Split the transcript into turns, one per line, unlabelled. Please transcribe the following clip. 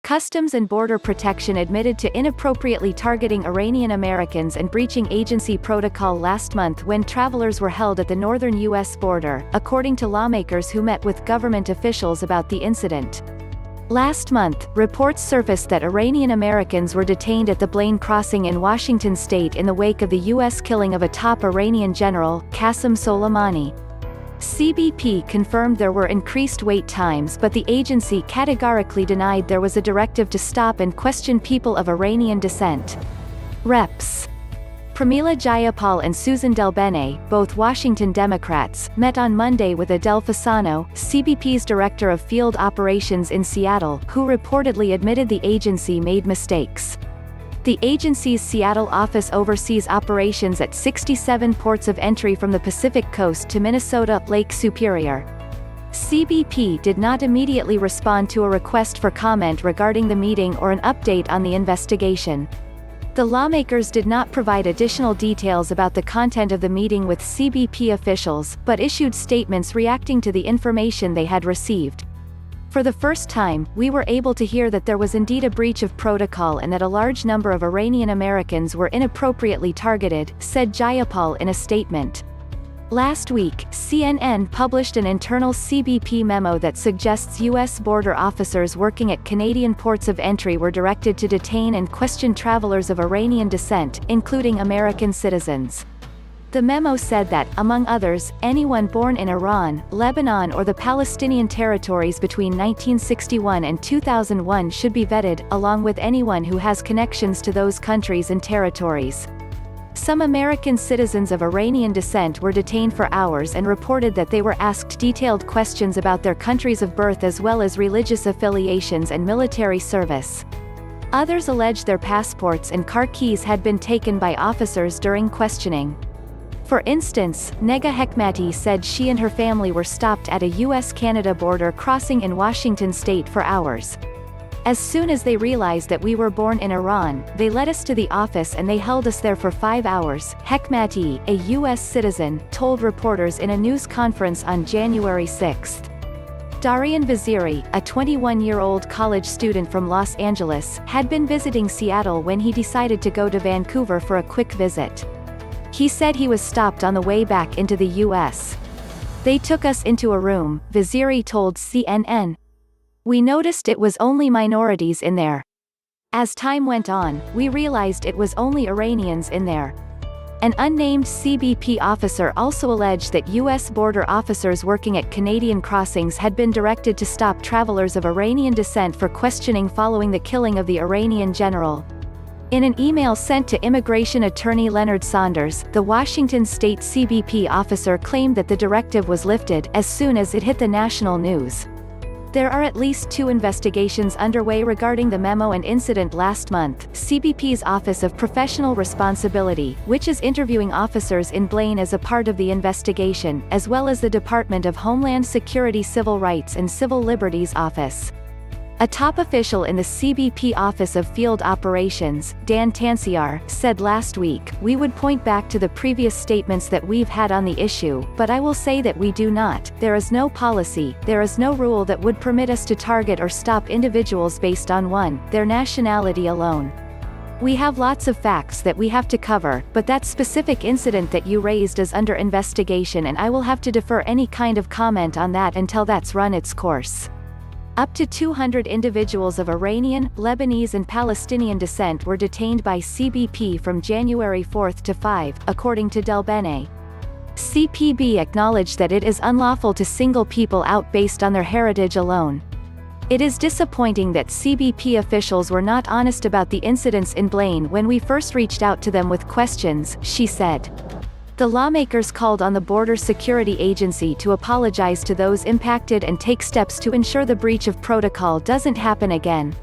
Customs and Border Protection admitted to inappropriately targeting Iranian Americans and breaching agency protocol last month when travelers were held at the northern U.S. border, according to lawmakers who met with government officials about the incident. Last month, reports surfaced that Iranian Americans were detained at the Blaine crossing in Washington state in the wake of the U.S. killing of a top Iranian general, Qasem Soleimani. CBP confirmed there were increased wait times, but the agency categorically denied there was a directive to stop and question people of Iranian descent. Reps. Pramila Jayapal and Susan Delbene, both Washington Democrats, met on Monday with Adele Fasano, CBP's Director of Field Operations in Seattle, who reportedly admitted the agency made mistakes. The agency's Seattle office oversees operations at 67 ports of entry from the Pacific coast to Minnesota, Lake Superior. CBP did not immediately respond to a request for comment regarding the meeting or an update on the investigation. The lawmakers did not provide additional details about the content of the meeting with CBP officials, but issued statements reacting to the information they had received. For the first time, we were able to hear that there was indeed a breach of protocol and that a large number of Iranian Americans were inappropriately targeted, said Jayapal in a statement. Last week, CNN published an internal CBP memo that suggests U.S. border officers working at Canadian ports of entry were directed to detain and question travelers of Iranian descent, including American citizens. The memo said that, among others, anyone born in Iran, Lebanon or the Palestinian territories between 1961 and 2001 should be vetted, along with anyone who has connections to those countries and territories. Some American citizens of Iranian descent were detained for hours and reported that they were asked detailed questions about their countries of birth as well as religious affiliations and military service. Others alleged their passports and car keys had been taken by officers during questioning. For instance, Nega Hekmati said she and her family were stopped at a U.S.-Canada border crossing in Washington state for hours. As soon as they realized that we were born in Iran, they led us to the office and they held us there for 5 hours, Hekmati, a U.S. citizen, told reporters in a news conference on January 6. Darian Vaziri, a 21-year-old college student from Los Angeles, had been visiting Seattle when he decided to go to Vancouver for a quick visit. He said he was stopped on the way back into the U.S. They took us into a room, Vaziri told CNN. We noticed it was only minorities in there. As time went on, we realized it was only Iranians in there. An unnamed CBP officer also alleged that U.S. border officers working at Canadian crossings had been directed to stop travelers of Iranian descent for questioning following the killing of the Iranian general. In an email sent to immigration attorney Leonard Saunders, the Washington state CBP officer claimed that the directive was lifted as soon as it hit the national news. There are at least 2 investigations underway regarding the memo and incident last month. CBP's Office of Professional Responsibility, which is interviewing officers in Blaine as a part of the investigation, as well as the Department of Homeland Security Civil Rights and Civil Liberties Office. A top official in the CBP Office of Field Operations, Dan Tansiar, said last week, "We would point back to the previous statements that we've had on the issue, but I will say that we do not. There is no policy, there is no rule that would permit us to target or stop individuals based on their nationality alone. We have lots of facts that we have to cover, but that specific incident that you raised is under investigation and I will have to defer any kind of comment on that until that's run its course." Up to 200 individuals of Iranian, Lebanese and Palestinian descent were detained by CBP from January 4 to 5, according to Delbene. CPB acknowledged that it is unlawful to single people out based on their heritage alone. It is disappointing that CBP officials were not honest about the incidents in Blaine when we first reached out to them with questions, she said. The lawmakers called on the Border Security Agency to apologize to those impacted and take steps to ensure the breach of protocol doesn't happen again.